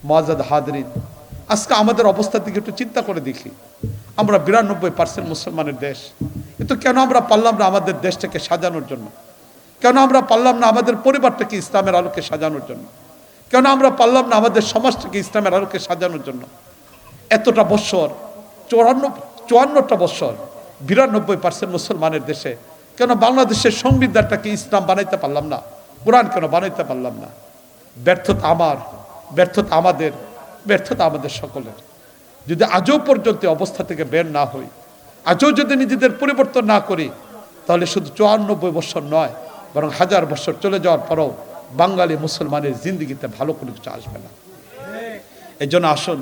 মুআজ্জাদ হাদরিন, আজকে আমাদের অবস্থা থেকে একটু চিন্তা করে দেখি। আমরা 92% মুসলমানের দেশ, কিন্তু কেন আমরা পারলাম না আমাদের দেশটাকে সাজানোর জন্য? কেন আমরা পারলাম না আমাদের পরিবারটাকে ইসলামের আলোকে সাজানোর জন্য? কেন আমরা পারলাম না আমাদের সমাজটাকে ইসলামের আলোকে সাজানোর জন্য? এতটা বৎসর, 54টা বৎসর 92% মুসলমানের দেশে কেন বাংলাদেশের সংবিধানটাকে ইসলাম বানাইতে পারলাম না? কোরআন কেন বানাইতে পারলাম না? ব্যর্থতা আমার, ব্যর্থতা আমাদের, ব্যর্থতা আমাদের সকলের। যদি আজও পর্যন্ত অবস্থা থেকে বের না হই, আজও যদি নিজেদের পরিবর্তন না করি, তাহলে শুধু 94 বছর নয়, বরং 1000 বছর চলে যাওয়ার পরও বাঙালি মুসলমানের জিন্দিগিতে ভালো কোনো কিছু আসবে না। এই জন্য আসুন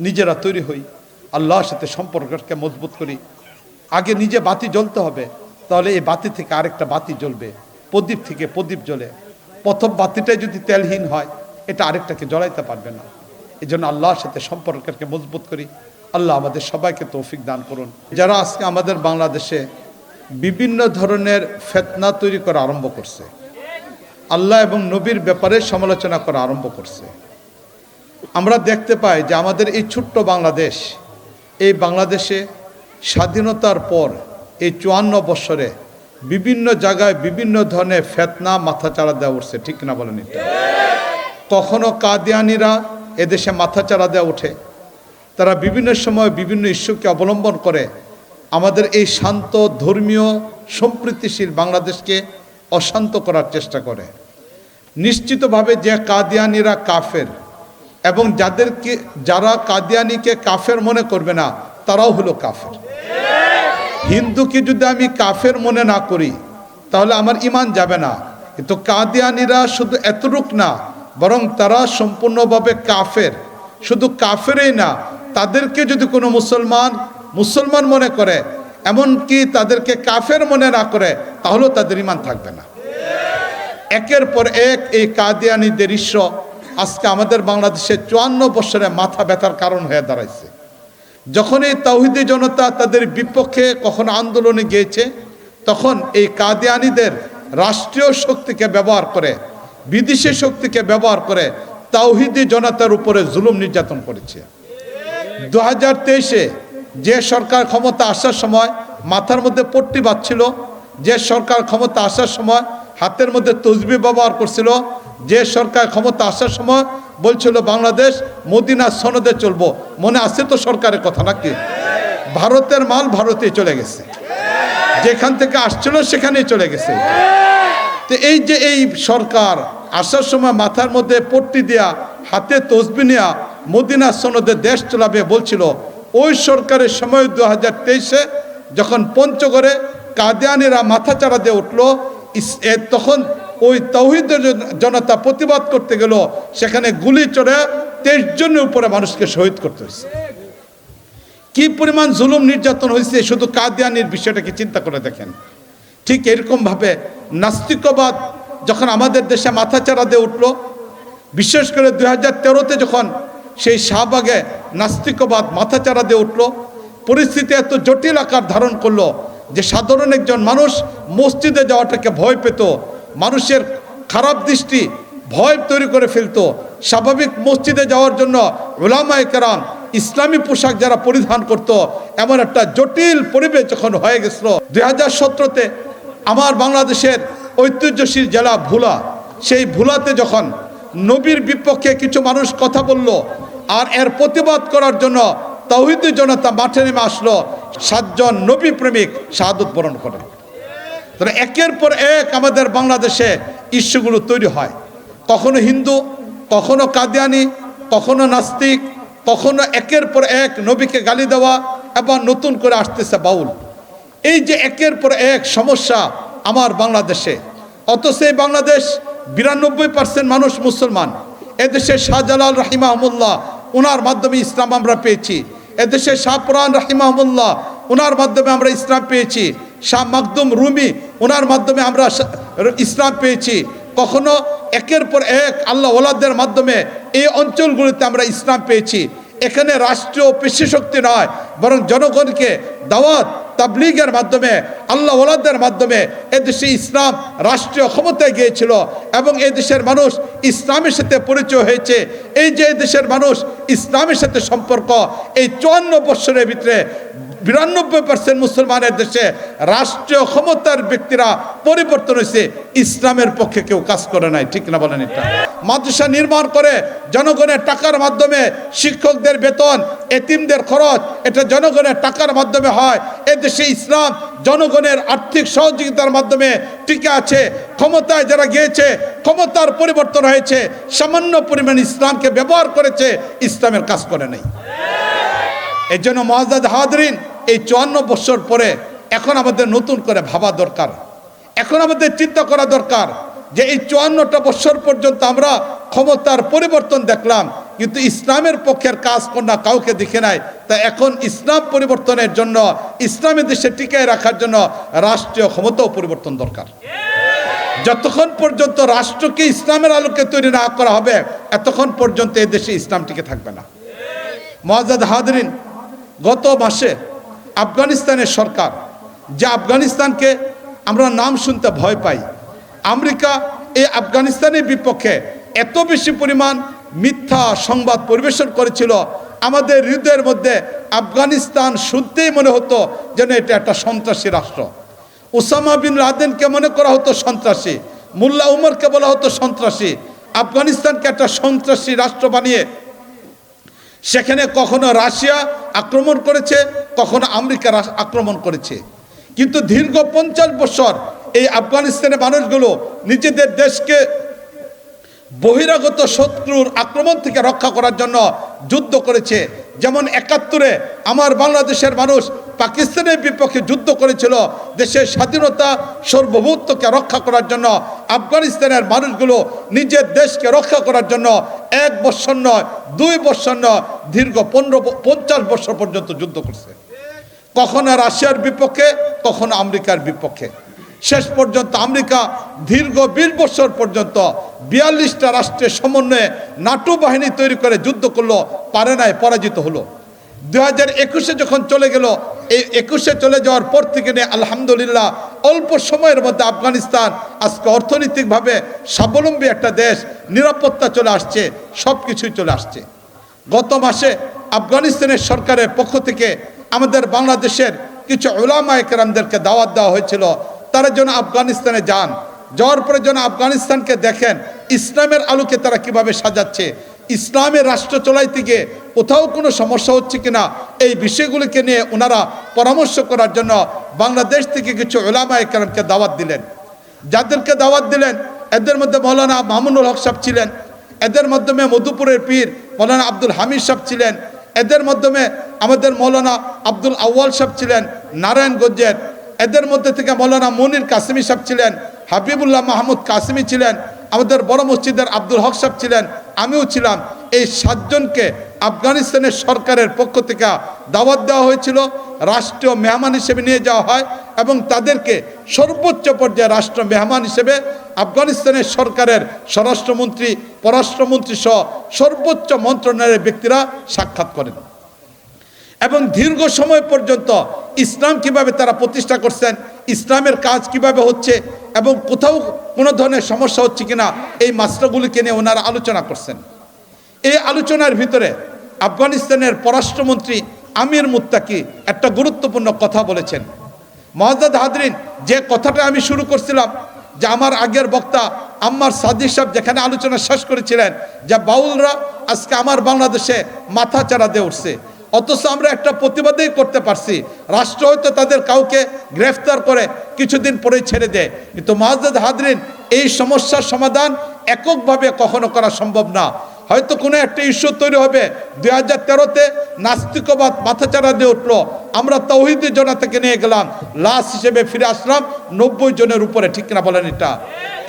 নিজেরা তৈরি হই, আল্লাহর সাথে সম্পর্ককে মজবুত করি। আগে নিজে বাতি জ্বলতে হবে, তাহলে এই বাতি থেকে আরেকটা বাতি জ্বলবে, প্রদীপ থেকে প্রদীপ জ্বলে। প্রথম বাতিটাই যদি তেলহীন হয়, এটা আরেকটাকে জ্বলাইতে পারবে না। এই জন্য আল্লাহর সাথে সম্পর্ককে মজবুত করি। আল্লাহ আমাদের সবাইকে তৌফিক দান করুন। যারা আজকে আমাদের বাংলাদেশে বিভিন্ন ধরনের ফিতনা তৈরি করা আরম্ভ করছে, আল্লাহ এবং নবীর ব্যাপারে সমালোচনা করা আরম্ভ করছে, আমরা দেখতে পাই যে আমাদের এই ছোট্ট বাংলাদেশ, এই বাংলাদেশে স্বাধীনতার পর এই 54 বছরে বিভিন্ন জায়গায় বিভিন্ন ধরনের ফিতনা মাথাচাড়া দেওয়া উঠছে, ঠিক না বলেন? কখনো কাদিয়ানিরা এদেশে মাথাচাড়া দেওয়া ওঠে, তারা বিভিন্ন সময় বিভিন্ন ইস্যুকে অবলম্বন করে আমাদের এই শান্ত ধর্মীয় সম্প্রীতিশীল বাংলাদেশকে অশান্ত করার চেষ্টা করে। নিশ্চিতভাবে যে কাদিয়ানিরা কাফের, এবং যারা কাদিয়ানিকে কাফের মনে করবে না, তারাও হলো কাফের। হিন্দুকে যদি আমি কাফের মনে না করি, তাহলে আমার ঈমান যাবে না। কিন্তু কাদিয়ানিরা শুধু এতটুক না, বরং তারা সম্পূর্ণভাবে কাফের। শুধু কাফেরই না, তাদেরকে যদি কোনো মুসলমান মনে করে, এমনকি তাদেরকে কাফের মনে না করে, তাহলেও তাদের ঈমান থাকবে না। একের পর এক এই কাদিয়ানিদের ইস্যু আজকে আমাদের বাংলাদেশে 54 বছরে মাথা ব্যথার কারণ হয়ে দাঁড়াইছে। যখন এই তাওহীদি জনতা তাদের বিপক্ষে কখনো আন্দোলনে গিয়েছে, তখন এই কাদিয়ানিদের রাষ্ট্রীয় শক্তিকে ব্যবহার করে, বিদেশি শক্তিকে ব্যবহার করে তাওহীদি জনতার উপরে জুলুম নির্যাতন করেছে। 2023-এ যে সরকার ক্ষমতা আসার সময় মাথার মধ্যে পট্টি বাঁধছিল, যে সরকার ক্ষমতা আসার সময় হাতের মধ্যে তসবিহ ব্যবহার করছিল, যে সরকার ক্ষমতা আসার সময় বলছিল বাংলাদেশ মদিনা সনদে চলবো, মনে আছে তো সরকারের কথা নাকি? ভারতের মাল ভারতে চলে গেছে, যেখান থেকে আসছিল সেখানেই চলে গেছে। তো এই যে এই সরকার আসার সময় মাথার মধ্যে পট্টি দেয়া, হাতে তসবিহ নেয়া, মদিনা সনদে দেশ চলাবে বলছিল, ওই সরকারের সময় 2023-এ যখন পঞ্চগড়ে কাদিয়ানিরা মাথাচাড়া দিয়ে উঠলো, তখন ওই তাওহীদের জনতা প্রতিবাদ করতে গেল, সেখানে গুলি চড়ে 23 জনের উপরে মানুষকে শহীদ করতে হয়েছে। কি পরিমাণ জুলুম নির্যাতন হয়েছে শুধু কাদিয়ানির বিষয়টাকে চিন্তা করে দেখেন। ঠিক এরকমভাবে নাস্তিকবাদ যখন আমাদের দেশে মাথাচাড়া দিয়ে উঠলো, বিশেষ করে 2013-তে যখন সেই শাহবাগে নাস্তিকবাদ মাথাচাড়া দিয়ে উঠলো, পরিস্থিতি এত জটিল আকার ধারণ করলো যে সাধারণ একজন মানুষ মসজিদে যাওয়াটাকে ভয় পেত, মানুষের খারাপ দৃষ্টি ভয় তৈরি করে ফেলতো। স্বাভাবিক মসজিদে যাওয়ার জন্য উলামায়ে কেরাম ইসলামী পোশাক যারা পরিধান করত, এমন একটা জটিল পরিবেশ যখন হয়ে গেছিল। 2017-তে আমার বাংলাদেশের ঐতিহ্যশীল জেলা ভোলা, সেই ভোলাতে যখন নবীর বিপক্ষে কিছু মানুষ কথা বলল, আর এর প্রতিবাদ করার জন্য তাওহীদি জনতা মাঠে নেমে আসলো, 7 জন নবী প্রেমিক শাহাদত বরণ করেন। তাহলে একের পর এক আমাদের বাংলাদেশে ইস্যুগুলো তৈরি হয়, কখনো হিন্দু, কখনো কাদিয়ানি, কখনো নাস্তিক, কখনো একের পর এক নবীকে গালি দেওয়া, এবং নতুন করে আসতেছে বাউল। এই যে একের পর এক সমস্যা আমার বাংলাদেশে, অথচ এই বাংলাদেশ 92% মানুষ মুসলমান। এদেশে শাহজালাল রাহিমাহুল্লাহ, ওনার মাধ্যমে ইসলাম আমরা পেয়েছি। এদেশে শাহপুরান রাহিমাহুল্লাহ, ওনার মাধ্যমে আমরা ইসলাম পেয়েছি। শাহ মাকদুম রুমি, ওনার মাধ্যমে আমরা ইসলাম পেয়েছি। কখনো একের পর এক আল্লাহ ওয়ালাদের মাধ্যমে এই অঞ্চলগুলিতে আমরা ইসলাম পেয়েছি। এখানে রাষ্ট্রীয় পেশি শক্তি নয়, বরং জনগণকে দাওয়াত তাবলীগের মাধ্যমে, আল্লাহ ওয়ালাদের মাধ্যমে এদেশে ইসলাম রাষ্ট্রীয় ক্ষমতায় গিয়েছিল এবং এই দেশের মানুষ ইসলামের সাথে পরিচয় হয়েছে। এই যে দেশের মানুষ ইসলামের সাথে সম্পর্ক, এই 54 বছরের ভিতরে 92% মুসলমানের দেশে রাষ্ট্রীয় ক্ষমতার ব্যক্তিরা পরিবর্তন হয়েছে, ইসলামের পক্ষে কেউ কাজ করে নাই, ঠিক না বলেন? এটা মাদ্রাসা নির্মাণ করে জনগণের টাকার মাধ্যমে, শিক্ষকদের বেতন, এতিমদের খরচ, এটা জনগণের টাকার মাধ্যমে হয়। এদেশে ইসলাম জনগণের আর্থিক সহযোগিতার মাধ্যমে টিকে আছে। ক্ষমতায় যারা গিয়েছে, ক্ষমতার পরিবর্তন হয়েছে, সামান্য পরিমাণ ইসলামকে ব্যবহার করেছে, ইসলামের কাজ করে নাই। এই জন্য মুআজ্জাজ হাজরিন, এই 54 বছর পরে এখন আমাদের নতুন করে ভাবা দরকার। এখন আমাদের চিন্তা করা দরকার যে এই 54টা বছর পর্যন্ত আমরা ক্ষমতার পরিবর্তন দেখলাম, কিন্তু ইসলামের পক্ষের কাজ কন্যা কাউকে দেখে নাই। তা এখন ইসলাম পরিবর্তনের জন্য, ইসলামের দেশে টিকায় রাখার জন্য রাষ্ট্রীয় ক্ষমতাও পরিবর্তন দরকার। যতক্ষণ পর্যন্ত রাষ্ট্রকে ইসলামের আলোকে তৈরি না করা হবে, এতক্ষণ পর্যন্ত এই দেশে ইসলাম টিকে থাকবে না। মুআজ্জাজ হাজরিন, গত মাসে আফগানিস্তানের সরকার, যে আফগানিস্তানকে আমরা নাম শুনতে ভয় পাই, আমেরিকা এই আফগানিস্তানের বিপক্ষে এত বেশি পরিমাণ মিথ্যা সংবাদ পরিবেশন করেছিল, আমাদের হৃদয়ের মধ্যে আফগানিস্তান শুনতেই মনে হতো যেন এটা একটা সন্ত্রাসী রাষ্ট্র। ওসামা বিন লাদেনকে মনে করা হতো সন্ত্রাসী, মোল্লা উমরকে বলা হতো সন্ত্রাসী। আফগানিস্তানকে একটা সন্ত্রাসী রাষ্ট্র বানিয়ে সেখানে কখনো রাশিয়া আক্রমণ করেছে, কখনো আমেরিকা আক্রমণ করেছে। কিন্তু দীর্ঘ 50 বছর এই আফগানিস্তানের মানুষগুলো নিজেদের দেশকে বহিরাগত শত্রুর আক্রমণ থেকে রক্ষা করার জন্য যুদ্ধ করেছে। যেমন 71-এ আমার বাংলাদেশের মানুষ পাকিস্তানের বিপক্ষে যুদ্ধ করেছিল, দেশের স্বাধীনতা সার্বভৌমত্বকে রক্ষা করার জন্য। আফগানিস্তানের মানুষগুলো নিজের দেশকে রক্ষা করার জন্য 1 বছর নয়, 2 বছর নয়, দীর্ঘ 50 বছর পর্যন্ত যুদ্ধ করছে। কখনো রাশিয়ার বিপক্ষে, কখনো আমেরিকার বিপক্ষে। শেষ পর্যন্ত আমেরিকা দীর্ঘ 20 বছর পর্যন্ত 42টা রাষ্ট্রের সমন্বয়ে নাটো বাহিনী তৈরি করে যুদ্ধ করলো, পারে নাই, পরাজিত হলো। 2021-এ যখন চলে গেল, এই 21-এ চলে যাওয়ার পর থেকে নিয়ে আলহামদুলিল্লাহ অল্প সময়ের মধ্যে আফগানিস্তান আজকে অর্থনৈতিকভাবে স্বাবলম্বী একটা দেশ, নিরাপত্তা চলে আসছে, সব কিছুই চলে আসছে। গত মাসে আফগানিস্তানের সরকারের পক্ষ থেকে আমাদের বাংলাদেশের কিছু উলামায়ে কেরামদেরকে দাওয়াত দেওয়া হয়েছিল, তারা যেন আফগানিস্তানে যান, যাওয়ার পরে যেন আফগানিস্তানকে দেখেন ইসলামের আলোকে তারা কিভাবে সাজাচ্ছে, ইসলামের রাষ্ট্র চলাইতে গিয়ে কোথাও কোনো সমস্যা হচ্ছে কিনা, এই বিষয়গুলিকে নিয়ে ওনারা পরামর্শ করার জন্য বাংলাদেশ থেকে কিছু উলামায়ে কেরামকে দাওয়াত দিলেন। যাদেরকে দাওয়াত দিলেন এদের মধ্যে মৌলানা মামুনুল হক সাহেব ছিলেন, এদের মাধ্যমে মধুপুরের পীর মৌলানা আব্দুল হামিদ সাহেব ছিলেন, এদের মাধ্যমে আমাদের মৌলানা আব্দুল আউয়াল সাহেব ছিলেন নারায়ণগঞ্জের, এদের মধ্যে থেকে মৌলানা মনির কাসিমি সাহেব ছিলেন, হাবিবুল্লাহ মাহমুদ কাসিমি ছিলেন, আমাদের বড় মসজিদের আব্দুল হক সাহেব ছিলেন, আমিও ছিলাম। এই 7 জনকে আফগানিস্তানের সরকারের পক্ষ থেকে দাওয়াত দেওয়া হয়েছিল, রাষ্ট্রীয় মেহমান হিসেবে নিয়ে যাওয়া হয় এবং তাদেরকে সর্বোচ্চ পর্যায়ে রাষ্ট্র মেহমান হিসেবে আফগানিস্তানের সরকারের স্বরাষ্ট্রমন্ত্রী, পররাষ্ট্রমন্ত্রী সহ সর্বোচ্চ মন্ত্রণালয়ের ব্যক্তিরা সাক্ষাৎ করেন এবং দীর্ঘ সময় পর্যন্ত ইসলাম কিভাবে তারা প্রতিষ্ঠা করছেন, ইসলামের কাজ কিভাবে হচ্ছে এবং কোথাও কোনো ধরনের সমস্যা হচ্ছে কিনা, এই মাসলাগুলিকে নিয়ে ওনারা আলোচনা করছেন। এই আলোচনার ভিতরে আফগানিস্তানের পররাষ্ট্রমন্ত্রী আমির মুত্তাকি একটা গুরুত্বপূর্ণ কথা বলেছেন। মুআজ্জাজ হাজরিন, যে কথাটা আমি শুরু করছিলাম, যে আমার আগের বক্তা আম্মার সাদিক সাহেব যেখানে আলোচনা শেষ করেছিলেন যে বাউলরা আজকে আমার বাংলাদেশে মাথা চাড়া দিয়ে উঠছে, অথচ আমরা একটা প্রতিবাদই করতে পারছি। রাষ্ট্র হয়তো তাদের কাউকে গ্রেফতার করে কিছুদিন পরেই ছেড়ে দেয়, কিন্তু মুআজ্জাজ হাজরিন, এই সমস্যার সমাধান এককভাবে কখনো করা সম্ভব না। হয়তো কোনো একটা ইস্যু তৈরি হবে, 2013-তে নাস্তিকবাদ মাথাচাড়া দিয়ে উঠলো, আমরা তাওহীদের জনতাকে নিয়ে গেলাম, লাশ হিসেবে ফিরে আসলাম 90 জনের উপরে, ঠিক না বলেন? এটা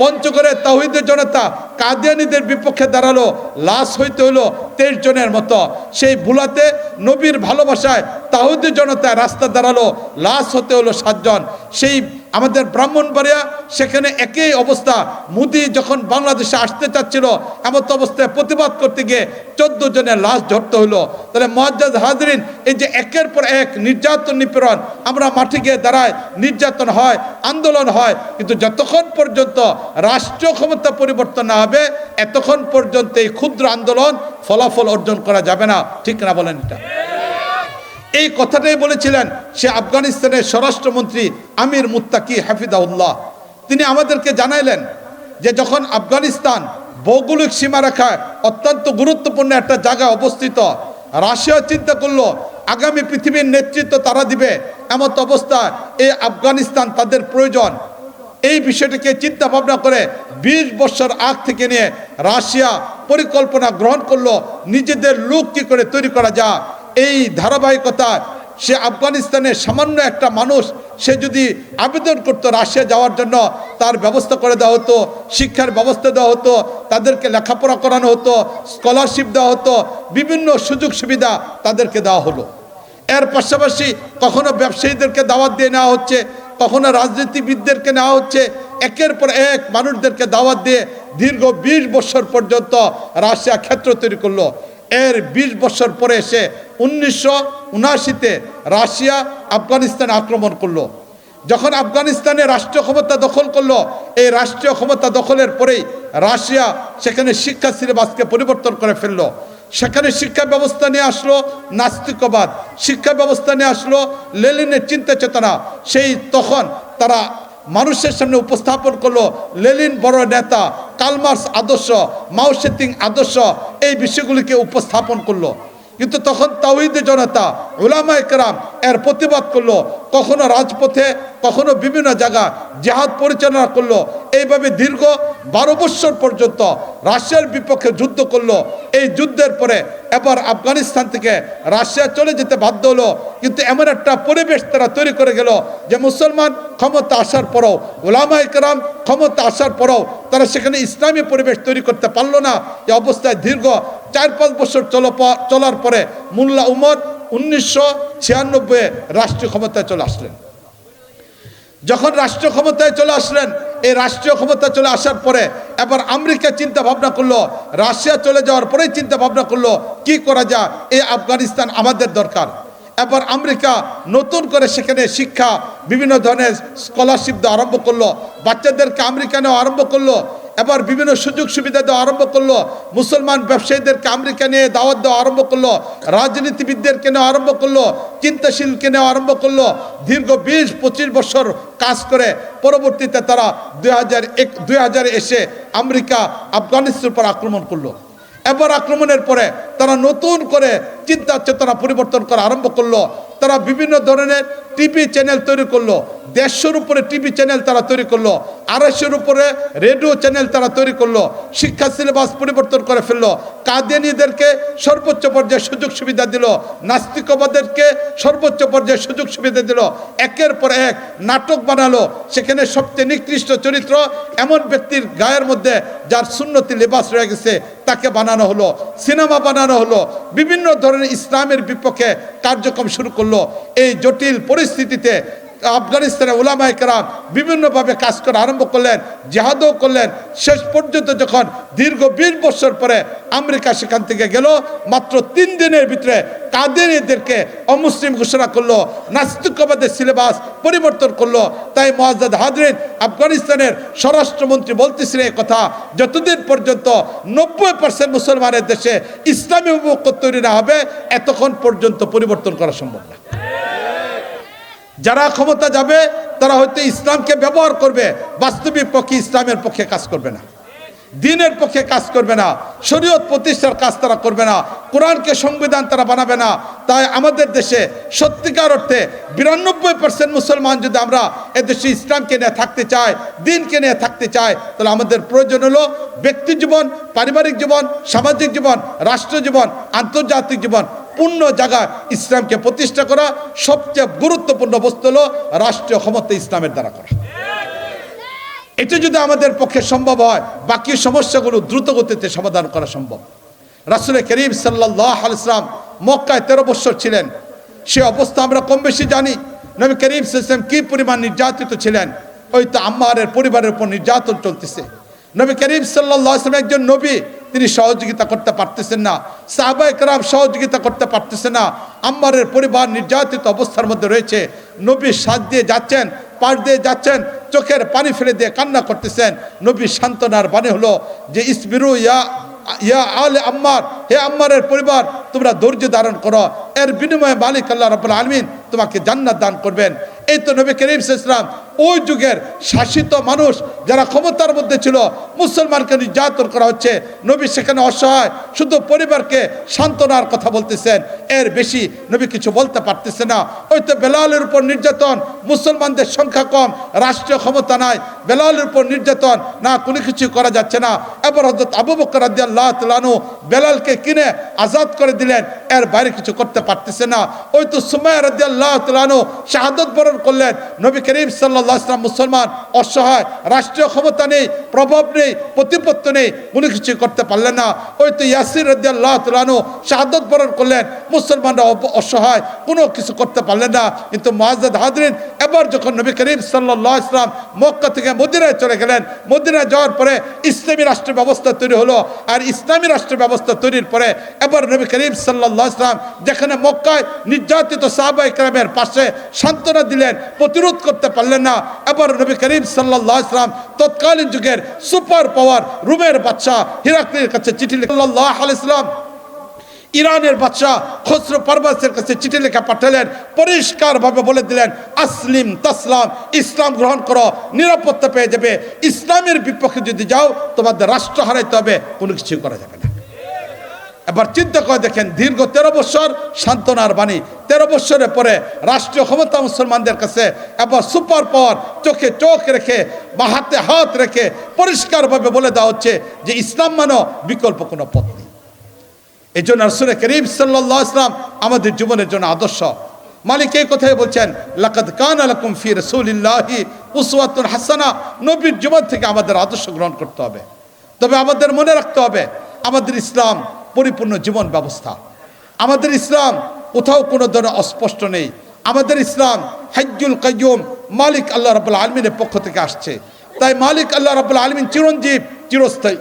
পঞ্চগড়ে তাওহীদের জনতা কাদিয়ানীদের বিপক্ষে দাঁড়ালো, লাশ হইতে হলো 23 জনের মতো। সেই ভুলাতে নবীর ভালোবাসায় তাওহীদের জনতা রাস্তা দাঁড়ালো, লাশ হতে হলো 7 জন। সেই আমাদের ব্রাহ্মণবাড়িয়া সেখানে একই অবস্থা। মোদি যখন বাংলাদেশে আসতে চাচ্ছিল এমন অবস্থায় প্রতিবাদ করতে গিয়ে 14 জনের লাশ ধরতে হলো। তাহলে মুআজ্জাজ হাজরিন, এই যে একের পর এক নির্যাতন নিপীড়ন, আমরা মাঠে গিয়ে দাঁড়াই, নির্যাতন হয়, আন্দোলন হয়, কিন্তু যতক্ষণ পর্যন্ত রাষ্ট্রীয় ক্ষমতা পরিবর্তন না হবে এতক্ষণ পর্যন্ত এই ক্ষুদ্র আন্দোলন ফলাফল অর্জন করা যাবে না। ঠিক না বলেন? এটা এই কথাটাই বলেছিলেন সে আফগানিস্তানের স্বরাষ্ট্রমন্ত্রী আমির মুত্তাকি হাফিজাহুল্লাহ। তিনি আমাদেরকে জানাইলেন যে যখন আফগানিস্তান ভৌগোলিক সীমারেখায় অত্যন্ত গুরুত্বপূর্ণ একটা জায়গায় অবস্থিত, রাশিয়া চিন্তা করলো আগামী পৃথিবীর নেতৃত্ব তারা দিবে, এমন অবস্থায় এই আফগানিস্তান তাদের প্রয়োজন। এই বিষয়টিকে চিন্তা ভাবনা করে 20 বছর আগ থেকে নিয়ে রাশিয়া পরিকল্পনা গ্রহণ করলো নিজেদের লোক কি করে তৈরি করা যায়। এই ধারাবাহিকতা সে আফগানিস্তানের সামান্য একটা মানুষ, সে যদি আবেদন করতো রাশিয়া যাওয়ার জন্য, তার ব্যবস্থা করে দেওয়া হতো, শিক্ষার ব্যবস্থা দেওয়া হতো, তাদেরকে লেখাপড়া করানো হতো, স্কলারশিপ দেওয়া হতো, বিভিন্ন সুযোগ সুবিধা তাদেরকে দেওয়া হলো। এর পাশাপাশি কখনো ব্যবসায়ীদেরকে দাওয়াত দিয়ে নেওয়া হচ্ছে, কখনো রাজনীতিবিদদেরকে নেওয়া হচ্ছে, একের পর এক মানুষদেরকে দাওয়াত দিয়ে দীর্ঘ 20 বছর পর্যন্ত রাশিয়া ক্ষেত্র তৈরি করলো। এর 20 বছর পরে এসে 1979-তে রাশিয়া আফগানিস্তানে আক্রমণ করলো। যখন আফগানিস্তানে রাষ্ট্রীয় ক্ষমতা দখল করলো, এই রাষ্ট্রীয় ক্ষমতা দখলের পরেই রাশিয়া সেখানে শিক্ষা সিলেবাসকে পরিবর্তন করে ফেললো। সেখানে শিক্ষা ব্যবস্থা নিয়ে আসলো নাস্তিকবাদ, শিক্ষা ব্যবস্থা নিয়ে আসলো লেনিনের চিন্তা চেতনা। সেই তখন তারা মানুষের সামনে উপস্থাপন করলো লেনিন বড় নেতা, কার্ল মার্কস আদর্শ, মাও সেতুং আদর্শ, এই বিষয়গুলিকে উপস্থাপন করলো। কিন্তু তখন তাওহীদে জনতা, উলামায়ে কেরাম এর প্রতিবাদ করলো, কখনো রাজপথে, কখনো বিভিন্ন জায়গা জিহাদ পরিচালনা করলো। এইভাবে দীর্ঘ 12 বছর পর্যন্ত রাশিয়ার বিপক্ষে যুদ্ধ করলো। এই যুদ্ধের পরে এবার আফগানিস্তান থেকে রাশিয়া চলে যেতে বাধ্য হলো। কিন্তু এমন একটা পরিবেশ তারা তৈরি করে গেল যে মুসলমান ক্ষমতা আসার পরেও, উলামায়ে কেরাম ক্ষমতা আসার পরেও তারা সেখানে ইসলামী পরিবেশ তৈরি করতে পারলো না। এই অবস্থায় দীর্ঘ 4-5 বছর চলার পরে মোল্লা উমর 1996-এ রাষ্ট্রীয় ক্ষমতায় চলে আসলেন। যখন রাষ্ট্রীয় ক্ষমতায় চলে আসলেন, এই রাষ্ট্রীয় ক্ষমতা চলে আসার পরে এবার আমেরিকা চিন্তা ভাবনা করলো, রাশিয়া চলে যাওয়ার পরেই চিন্তা ভাবনা করলো কি করা যায়, এই আফগানিস্তান আমাদের দরকার। এবার আমেরিকা নতুন করে সেখানে শিক্ষা, বিভিন্ন ধরনের স্কলারশিপ দেওয়া আরম্ভ করলো, বাচ্চাদেরকে আমেরিকা নেওয়া আরম্ভ করলো। এবার বিভিন্ন সুযোগ সুবিধা দেওয়া আরম্ভ করলো, মুসলমান ব্যবসায়ীদেরকে আমেরিকা নিয়ে দাওয়াত দেওয়া আরম্ভ করলো, রাজনীতিবিদদেরকে নেওয়া আরম্ভ করলো, চিন্তাশীলকে নেওয়া আরম্ভ করলো। দীর্ঘ 20-25 বছর কাজ করে পরবর্তীতে তারা 2000 এসে আমেরিকা আফগানিস্তানের উপর আক্রমণ করলো। এবার আক্রমণের পরে তারা নতুন করে চিন্তা চেতনা পরিবর্তন করা আরম্ভ করলো। তারা বিভিন্ন ধরনের টিভি চ্যানেল তৈরি করলো, 150-এর উপরে টিভি চ্যানেল তারা তৈরি করলো, 250-এর উপরে রেডিও চ্যানেল তারা তৈরি করলো, শিক্ষা সিলেবাস পরিবর্তন করে ফেললো, কাদিয়ানীদেরকে সর্বোচ্চ পর্যায়ে সুযোগ সুবিধা দিল, নাস্তিকবাদেরকে সর্বোচ্চ পর্যায়ে সুযোগ সুবিধা দিল। একের পর এক নাটক বানালো, সেখানে সবচেয়ে নিকৃষ্ট চরিত্র এমন ব্যক্তির গায়ের মধ্যে যার সুন্নতি লেবাস রয়ে গেছে তাকে বানানো হলো, সিনেমা বানানো হলো, বিভিন্ন ধরনের ইসলামের বিপক্ষে কার্যক্রম শুরু করলো। এই জটিল পরিস্থিতিতে আফগানিস্তানের উলামায়ে কেরাম বিভিন্নভাবে কাজ করা আরম্ভ করলেন, জিহাদও করলেন। শেষ পর্যন্ত যখন দীর্ঘ 20 বছর পরে আমেরিকা সেখান থেকে গেল, মাত্র 3 দিনের ভিতরে কাদিয়ানীদেরকে অমুসলিম ঘোষণা করলো, নাস্তিকবাদের সিলেবাস পরিবর্তন করলো। তাই মুআজ্জাজ হাজরিন, আফগানিস্তানের স্বরাষ্ট্রমন্ত্রী বলতেছিলেন এই কথা, যতদিন পর্যন্ত 90% মুসলমানের দেশে ইসলামী ঐক্য তৈরি না হবে এতক্ষণ পর্যন্ত পরিবর্তন করা সম্ভব না। যারা ক্ষমতা যাবে তারা হয়তো ইসলামকে ব্যবহার করবে, বাস্তবিক পক্ষে ইসলামের পক্ষে কাজ করবে না, দ্বীনের পক্ষে কাজ করবে না, শরীয়ত প্রতিষ্ঠার কাজ তারা করবে না, কোরআনকে সংবিধান তারা বানাবে না। তাই আমাদের দেশে সত্যিকার অর্থে 92% মুসলমান যদি আমরা এদেশে ইসলামকে নিয়ে থাকতে চাই, দ্বীনকে নিয়ে থাকতে চাই, তাহলে আমাদের প্রয়োজন হলো ব্যক্তি জীবন, পারিবারিক জীবন, সামাজিক জীবন, রাষ্ট্র জীবন, আন্তর্জাতিক জীবন, পূর্ণ জায়গায় ইসলামকে প্রতিষ্ঠা করা। সবচেয়ে গুরুত্বপূর্ণ বস্তু হলো রাষ্ট্রীয় ক্ষমতা ইসলামের দ্বারা করা। এটা যদি আমাদের পক্ষে সম্ভব হয়, বাকি সমস্যাগুলো দ্রুত গতিতে সমাধান করা সম্ভব। রাসূল করিম সাল্লাল্লাহু আলাইহি ওয়াসাল্লাম মক্কায় 13 বছর ছিলেন। সে অবস্থা আমরা কম বেশি জানি। নবী করিম সাল্লাল্লাহু আলাইহি ওয়াসাল্লাম কি পরিমাণ নির্যাতিত ছিলেন। ওই তো আম্মারের পরিবারের উপর নির্যাতন চলতেছে। নবী করিম সাল্লাল্লাহু আলাইহি ওয়াসাল্লাম একজন নবী, তিনি সহযোগিতা করতে পারতেছেন না, সাহাবায়ে কেরাম সহযোগিতা করতে পারতেছে না। আম্মারের পরিবার নির্যাতিত অবস্থার মধ্যে রয়েছে। নবী সাজ দিয়ে যাচ্ছেন, পাশ দিয়ে যাচ্ছেন, চোখের পানি ফেলে দিয়ে কান্না করতেছেন। নবী সান্ত্বনার বাণী হলো যে ইসবিরু ইয়া আলে আম্মার, হে আম্মারের পরিবার তোমরা ধৈর্য ধারণ করো, এর বিনিময়ে মালিক আল্লাহ রাব্বুল আলামিন তোমাকে জান্নাত দান করবেন। এই তো নবী করিম সাল্লাল্লাহু আলাইহি ওয়াসাল্লাম ওই যুগের শাসিত মানুষ যারা ক্ষমতার মধ্যে ছিল, মুসলমানকে নির্যাতন করা হচ্ছে, নবী সেখানে অসহায়, শুধু পরিবারকে সান্ত্বনার কথা বলতেছেন, এর বেশি নবী কিছু বলতে পারতেছে না। ওই তো বেলালের উপর নির্যাতন, মুসলমানদের সংখ্যা কম, রাষ্ট্রীয় ক্ষমতা নাই, বেলালের উপর নির্যাতন, না কোনো কিছু করা যাচ্ছে না। এবার হযরত আবু বকর রাদিয়াল্লাহু তাআলা আনহু বেলালকে কিনে আজাদ করে দিলেন, এর বাইরে কিছু করতে পারতেছে না। ওই তো সুমাইয়া রাদিয়াল্লাহু তাআলা আনহু শাহাদাত বরণ করলেন। নবী করিম সাল্লাল্লাহু আলাইহি ওয়াসাল্লাম মুসলমান, অসহায়, রাষ্ট্রীয় ক্ষমতা নেই, প্রভাব নেই, প্রতিপত্তি নেই, কোনো কিছু করতে পারলেন না। ওই তো ইয়াসির রাদিয়াল্লাহু তাআলা আনহু শাহাদাত বরণ করলেন, মুসলমানরা অসহায়, কোনো কিছু করতে পারলেন না। কিন্তু মুআজ্জাদ হাজরিন, এবার যখন নবী করিম সাল্লাল্লাহু আলাইহি ওয়াসাল্লাম মক্কা থেকে মদিনায় চলে গেলেন, মদিনায় যাওয়ার পরে ইসলামী রাষ্ট্র ব্যবস্থা তৈরি হলো। আর ইসলামী রাষ্ট্র ব্যবস্থা তৈরির পরে এবার নবী করিম সাল্লাল্লাহু আলাইহি ওয়াসাল্লাম যেখানে মক্কায় নির্যাতিত সাহাবায়ে কেরামের পাশে সান্ত্বনা দিলেন, প্রতিরোধ করতে পারলেন না। এবার নবী করিম সাল্লাল্লাহু আলাইহি ওয়াসাল্লাম তৎকালীন যুগের সুপার পাওয়ার রোমের বাদশা হিরাক্লির কাছে চিঠি লিখলেন। সাল্লাল্লাহু আলাইহি ওয়াসাল্লাম ইরানের বাদশাহ খসরু পারভেজের কাছে চিঠি লেখা পাঠালেন, পরিষ্কারভাবে বলে দিলেন আসলিম তাসলাম, ইসলাম গ্রহণ করো, নিরাপত্তা পেয়ে যাবে। ইসলামের বিপক্ষে যদি যাও তোমাদের রাষ্ট্র হারাইতে হবে, কোনো কিছু করা যাবে না। এবার চিন্তা করে দেখেন, দীর্ঘ 13 বছর সান্ত্বনার বাণী, 13 বছরের পরে রাষ্ট্রীয় ক্ষমতা মুসলমানদের কাছে এবার সুপার পাওয়ার, চোখে চোখ রেখে বা হাতে হাত রেখে পরিষ্কারভাবে বলে দেওয়া হচ্ছে যে ইসলাম মানো, বিকল্প কোনো পথ নেই। এই জন্য রাসূল করিম সাল্লাল্লাহু আলাইহি ওয়াসাল্লাম আমাদের জীবনের জন্য আদর্শ। মালিক এই কথাই বলছেন, লাকাদ কানা লাকুম ফি রাসূলিল্লাহি উসওয়াতুন হাসানাহ, নবীর জীবন থেকে আমাদের আদর্শ গ্রহণ করতে হবে। তবে আমাদের মনে রাখতে হবে, আমাদের ইসলাম পরিপূর্ণ জীবন ব্যবস্থা। আমাদের ইসলাম কোথাও কোনো ধরনের অস্পষ্ট নেই। আমাদের ইসলাম হাজ্জুল কাইয়ুম, মালিক আল্লাহ রাব্বুল আলামিনের পক্ষ থেকে আসছে। তাই মালিক আল্লাহ রাব্বুল আলামিন চিরঞ্জীব, চিরস্থায়ী,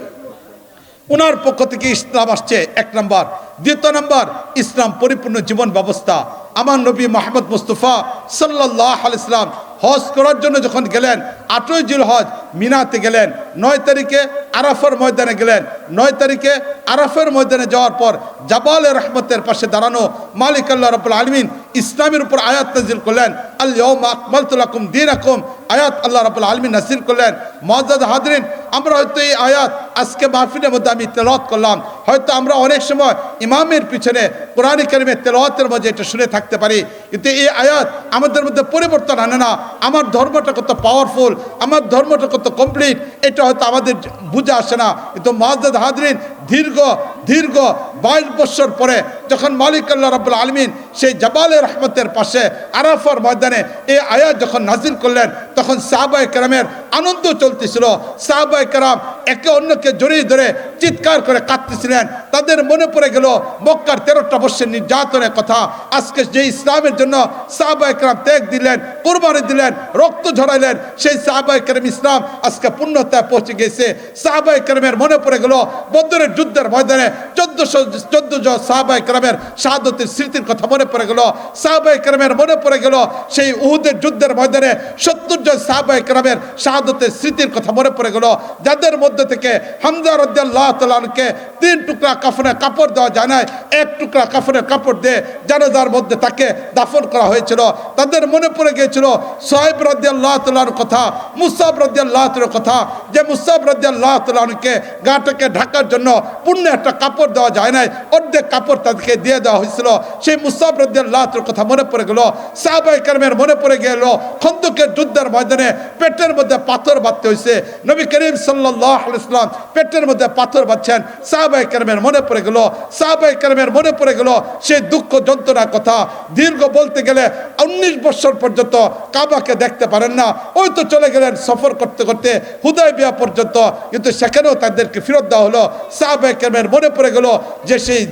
উনার পক্ষ থেকে ইসলাম আসছে 1 নম্বর। 2 নম্বর, ইসলাম পরিপূর্ণ জীবন ব্যবস্থা। আমার নবী মুহাম্মদ মুস্তাফা সাল্লাল্লাহু আলাইহি ওয়াসাল্লাম হজ করার জন্য যখন গেলেন, 8ই জিলহজ মিনাতে গেলেন, 9 তারিখে আরাফার ময়দানে গেলেন। 9 তারিখে আরাফার ময়দানে যাওয়ার পর জাবালে রহমতের পাশে দাঁড়ানো মালিক আল্লাহ রাব্বুল আলামিন ইসলামের উপর আয়াত নাযিল করলেন, আল ইয়াউমা আকমালতু লাকুম দীনাকুম, আয়াত আল্লাহ রাব্বুল আলামিন নাযিল করলেন। মুআজ্জাদ হাজরিন, আমরা হয়তো এই আয়াত আজকে মাহফিলের মধ্যে আমি তেলাওয়াত করলাম, হয়তো আমরা অনেক সময় ইমামের পিছনে কোরআন কারীমের তেলাওয়াতের মধ্যে এটা শুনে থাকতে পারি, কিন্তু এই আয়াত আমাদের মধ্যে পরিবর্তন আনে না। আমার ধর্মটা কত পাওয়ারফুল, আমার ধর্মটা কত কমপ্লিট, এটা হয়তো আমাদের বুঝে আসে না। কিন্তু মুআজ্জাদ হাজরিন, দীর্ঘ 22 বছর পরে যখন মালিক আল্লাহ রাব্বুল আলামিন সেই জাবালে রহমতের পাশে আরাফার ময়দানে এই আয়াত যখন নাজিল করলেন, তখন সাহাবায়ে কেরামের আনন্দ চলতেছিল। সাহাবায়ে কেরাম একে অন্যকে জড়িয়ে ধরে চিৎকার করে কাঁদতেছিলেন। তাদের মনে পড়ে গেল মক্কার 13টা বর্ষের নির্যাতনের কথা। আজকে যে ইসলামের জন্য সাহাবায়ে কেরাম ত্যাগ দিলেন, কুরবানি দিলেন, রক্ত ঝরাইলেন, সেই সাহাবায়ে কেরাম ইসলাম আজকে পূর্ণতায় পৌঁছে গেছে। সাহাবায়ে কেরামের মনে পড়ে গেল বদরের যুদ্ধের ময়দানে 14 জন সাহাবায়ে কেরামের শাহাদাতের স্মৃতির কথা মনে পড়ে গেল। সাহাবায়ে কেরামের মনে পড়ে গেল সেই উহুদের যুদ্ধের ময়দানে 70 জন সাহাবায়ে কেরামের শাহাদাতের স্মৃতির কথা মনে পড়ে গেল, যাদের মধ্যে থেকে হামজা রাদিয়াল্লাহু তাআলা আনহুকে 3 টুকরা কাফনের কাপড় দেওয়া যায় না, 1 টুকরা কাফনের কাপড় দিয়ে জানাজার মধ্যে তাকে দাফন করা হয়েছিল। তাদের মনে পড়ে গিয়েছিল সুহাইব রাদিয়াল্লাহু তাআলার কথা, মুসাব রাদিয়াল্লাহু তাআলার কথা, যে মুসাব রাদিয়াল্লাহু তাআলা আনহুকে গাটাকে ঢাকার জন্য পূর্ণ একটা কাপড় দেওয়া যায় নাই, অর্ধেক কাপড় তাদেরকে দিয়ে দেওয়া হয়েছিল। সেই মুসাব রাদিয়াল্লাহু তাআলার কথা মনে পড়ে গেল। সাহাবায়ে কেরামের মনে পড়ে গেল খন্দকের যুদ্ধের ময়দানে পেটের মধ্যে পাথর বাঁধতে হয়েছে, নবী করিম সাল্লাল্লাহু আলাইহি ওয়াসাল্লাম পেটের মধ্যে পাথর বাঁধছেন। সাহাবায়ে কেরামের মনে পড়ে গেল, সাহাবায়ে কেরামের মনে পড়ে গেল সেই দুঃখ যন্ত্রণার কথা। দীর্ঘ বলতে গেলে 19 বছর পর্যন্ত কাবাকে দেখতে পারেন না। ওই তো চলে গেলেন সফর করতে করতে হুদায়বিয়া পর্যন্ত, কিন্তু সেখানেও তাদেরকে ফেরত দেওয়া হলো। সাহাবায়ে কেরামের মনে পড়ে গেল যে সেই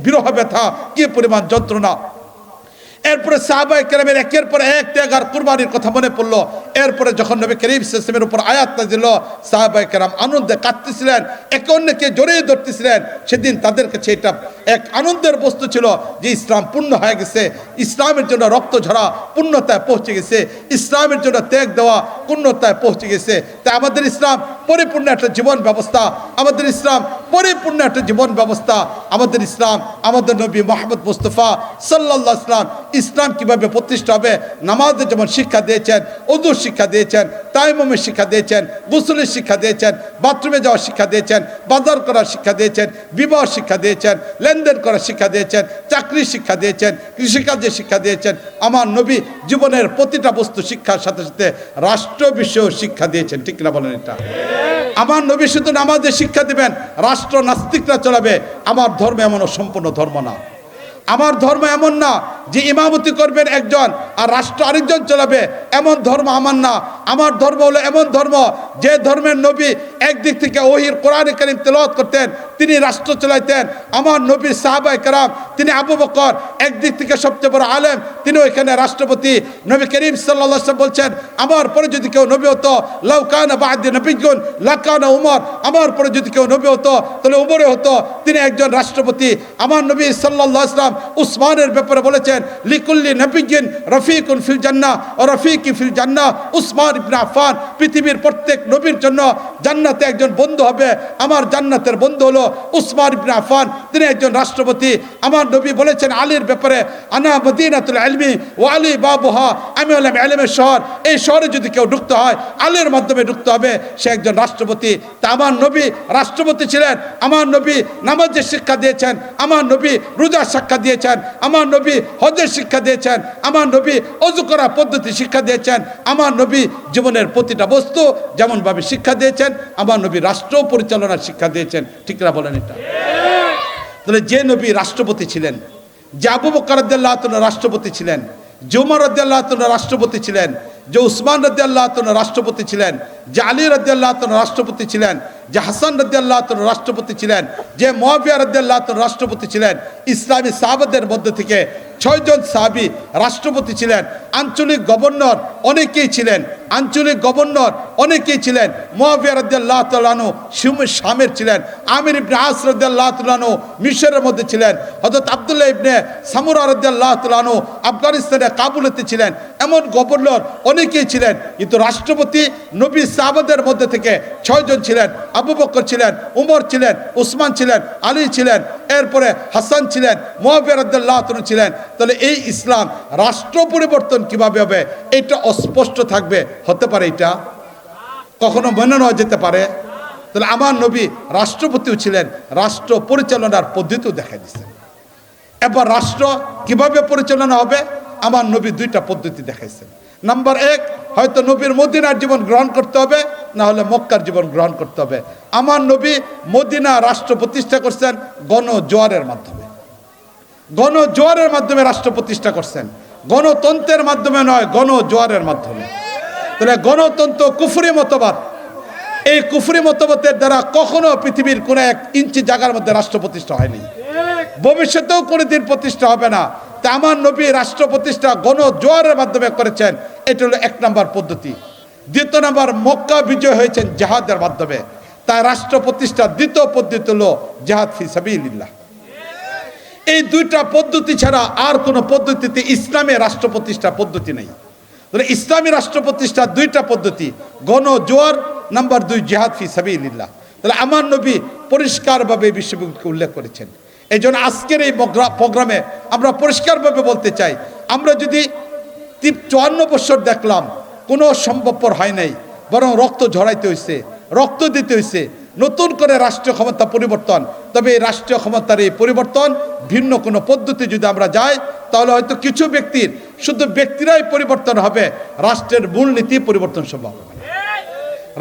বিরহ ব্যথা, কি পরিমাণ যন্ত্রণা। এরপরে সাহাবায়ে কেরামের একের পর এক ত্যাগ আর কুরবানির কথা মনে পড়লো। এরপরে যখন নবী করিম সাল্লাল্লাহু আলাইহি ওয়াসাল্লামের উপর আয়াত নাযিল হলো, সাহাবায়ে কেরাম আনন্দে কাঁদতেছিলেন, একে অন্যকে জড়িয়ে ধরতেছিলেন। সেদিন তাদের কাছে এটা এক আনন্দের বস্তু ছিল যে ইসলাম পূর্ণ হয়ে গেছে, ইসলামের জন্য রক্ত ঝরা পূর্ণতায় পৌঁছে গেছে, ইসলামের জন্য ত্যাগ দেওয়া পূর্ণতায় পৌঁছে গেছে। তাই আমাদের ইসলাম পরিপূর্ণ একটা জীবন ব্যবস্থা, আমাদের ইসলাম পরিপূর্ণ একটা জীবন ব্যবস্থা। আমাদের ইসলাম, আমাদের নবী মুহাম্মদ মুস্তাফা সাল্লাল্লাহু আলাইহি ওয়াসাল্লাম ইসলাম কিভাবে প্রতিষ্ঠা হবে নামাজের যেমন শিক্ষা দিয়েছেন, ওযুর শিক্ষা দিয়েছেন, তায়াম্মুমের শিক্ষা দিয়েছেন, গোসলের শিক্ষা দিয়েছেন, বাথরুমে যাওয়ার শিক্ষা দিয়েছেন, বাজার করার শিক্ষা দিয়েছেন, বিবাহ শিক্ষা দিয়েছেন, লেনদেন করার শিক্ষা দিয়েছেন, চাকরির শিক্ষা দিয়েছেন, কৃষিকাজের শিক্ষা দিয়েছেন। আমার নবী জীবনের প্রতিটা বস্তু শিক্ষার সাথে সাথে রাষ্ট্র বিষয়েও শিক্ষা দিয়েছেন। ঠিক না বলেন? এটা আমার নবী শুধু নামাজের শিক্ষা দিবেন, রাষ্ট্র নাস্তিকরা চলাবে। আমার ধর্ম এমন সম্পূর্ণ ধর্ম না। আমার ধর্ম এমন না যে ইমামতি করবেন একজন আর রাষ্ট্র আরেকজন চালাবে, এমন ধর্ম আমার না। আমার ধর্ম হলো এমন ধর্ম যে ধর্মের নবী একদিক থেকে ওহির কোরআনে কারীম তেলাওয়াত করতেন, তিনি রাষ্ট্র চালাইতেন। আমার নবীর সাহাবায়ে কেরাম, তিনি আবু বকর একদিক থেকে সবচেয়ে বড় আলেম, তিনি ওইখানে রাষ্ট্রপতি। নবী করিম সাল্লাল্লাহু আলাইহি ওয়াসাল্লাম বলছেন, আমার পরে যদি কেউ নবী হতো, লাউ কানা বা'দি নবিয়্যুন লাকানা উমর, আমার পরে যদি কেউ নবী হতো তাহলে উমরে হতো, তিনি একজন রাষ্ট্রপতি। আমার নবী সাল্লাল্লাহু আলাইহি ওয়াসাল্লাম উসমানের ব্যাপারে বলেছেন, লিকুল্লি নবিয়্যিন রফিকুন ফিল জান্নাহ ওয়া রফিকি ফিল জান্নাহ। উসমান ইবনে আফফান পৃথিবীর প্রত্যেক নবীর জন্য জান্নাতে একজন বন্ধু হবে, আমার জান্নাতের বন্ধু হলো উসমান ইবনে আফফান, তিনি একজন রাষ্ট্রপতি। আমার নবী বলেছেন আলীর ব্যাপারে, আনা মদিনাতুল ইলমি ওয়া আলী বাবুহা, আমি হলাম ইলমের শহর, এই শহরে যদি কেউ ঢুকতে হয় আলীর মাধ্যমে ঢুকতে হবে, সে একজন রাষ্ট্রপতি। তা আমার নবী রাষ্ট্রপতি ছিলেন। আমার নবী নামাজের শিক্ষা দিয়েছেন, আমার নবী রোজার শিক্ষা দিয়েছেন, আমার নবী হজের শিক্ষা দিয়েছেন, আমার নবী ওযু করার পদ্ধতি শিক্ষা দিয়েছেন, আমার নবী জীবনের প্রতিটা বস্তু যেমনভাবে শিক্ষা দিয়েছেন, আমার নবী রাষ্ট্র পরিচালনার শিক্ষা দিয়েছেন। ঠিক না বলেন? এটা তাহলে যে নবী রাষ্ট্রপতি ছিলেন, যে আবু বকর রাদিয়াল্লাহু তাআলা রাষ্ট্রপতি ছিলেন, যে ওমর রাদিয়াল্লাহু তাআলা রাষ্ট্রপতি ছিলেন, যে উসমান রাদিয়াল্লাহু তাআলা রাষ্ট্রপতি ছিলেন, যে আলী রাদিয়াল্লাহু তাআলা রাষ্ট্রপতি ছিলেন, যে হাসান রাদিয়াল্লাহু তাআলা রাষ্ট্রপতি ছিলেন, যে মুয়াবিয়া রাদিয়াল্লাহু তাআলা রাষ্ট্রপতি ছিলেন, ইসলামী সাহাবাদের মধ্যে থেকে 6 জন সাহাবী রাষ্ট্রপতি ছিলেন। আঞ্চলিক গভর্নর অনেকেই ছিলেন, আঞ্চলিক গভর্নর অনেকেই ছিলেন। মুয়াবিয়া রাদিয়াল্লাহু তাআলা আনহু শামের ছিলেন, আমির ইবনে আস রাদিয়াল্লাহু তাআলা আনহু মিশরের মধ্যে ছিলেন, হযরত আব্দুল্লাহ ইবনে সামুরা রাদিয়াল্লাহু তাআলা আনহু আফগানিস্তানের কাবুলেতে ছিলেন। এমন গভর্নর অনেকেই ছিলেন, কিন্তু রাষ্ট্রপতি নবী সাহাবাদের মধ্যে থেকে 6 জন ছিলেন। আবু বকর ছিলেন, উমর ছিলেন, উসমান ছিলেন, আলী ছিলেন, এরপরে হাসান ছিলেন, মুয়াবিয়া রাদিয়াল্লাহু তাআলা ছিলেন। তাহলে এই ইসলাম রাষ্ট্র পরিবর্তন কিভাবে হবে এটা অস্পষ্ট থাকবে, হতে পারে এটা কখনো মেনে নেওয়া যেতে পারে। তাহলে আমার নবী রাষ্ট্রপতিও ছিলেন, রাষ্ট্র পরিচালনার পদ্ধতিও দেখা দিচ্ছেন। এবার রাষ্ট্র কিভাবে পরিচালনা হবে, আমার নবী 2টা পদ্ধতি দেখাইছেন। নাম্বার 1, হয়তো নবীর মদিনার জীবন গ্রহণ করতে হবে, না হলে মক্কার জীবন গ্রহণ করতে হবে। আমার নবী মদিনা রাষ্ট্র প্রতিষ্ঠা করছেন গণজোয়ারের মাধ্যমে, গণজোয়ারের মাধ্যমে রাষ্ট্র প্রতিষ্ঠা করছেন, গণতন্ত্রের মাধ্যমে নয়, গণজোয়ারের মাধ্যমে। তাহলে গণতন্ত্র কুফরি মতবাদ, এই কুফরি মতবাদের দ্বারা কখনো পৃথিবীর কোনো 1 ইঞ্চি জায়গার মধ্যে রাষ্ট্র প্রতিষ্ঠা হয়নি, ভবিষ্যতেও কোনোদিন প্রতিষ্ঠা হবে না। তা আমার নবী রাষ্ট্র প্রতিষ্ঠা গণজোয়ারের মাধ্যমে করেছেন, এটা হলো 1 নম্বর পদ্ধতি। 2 নম্বর, মক্কা বিজয় হয়েছেন জিহাদের মাধ্যমে, তাই রাষ্ট্র প্রতিষ্ঠা 2য় পদ্ধতি হলো জিহাদ ফি সাবিলিল্লাহ। এই 2টা পদ্ধতি ছাড়া আর কোনো পদ্ধতিতে ইসলামে রাষ্ট্র প্রতিষ্ঠা পদ্ধতি নেই। তাহলে ইসলামী রাষ্ট্র প্রতিষ্ঠা 2টা পদ্ধতি, গণজোয়ার, নাম্বার 2 জিহাদ ফি সাবিলিল্লাহ। তাহলে আমার নবী পরিষ্কারভাবে বিশ্ববিদ্যালয়কে উল্লেখ করেছেন। এই জন্য আজকের এই প্রোগ্রামে আমরা পরিষ্কারভাবে বলতে চাই, আমরা যদি 54 বছর দেখলাম কোনো সম্ভবপর হয় নাই, বরং রক্ত ঝরাইতে হয়েছে, রক্ত দিতে হয়েছে, নতুন করে রাষ্ট্রীয় ক্ষমতা পরিবর্তন। তবে এই রাষ্ট্রীয় ক্ষমতার এই পরিবর্তন ভিন্ন কোনো পদ্ধতি যদি আমরা যাই, তাহলে হয়তো কিছু ব্যক্তির, শুধু ব্যক্তিরাই পরিবর্তন হবে, রাষ্ট্রের মূলনীতি পরিবর্তন সম্ভব হবে না,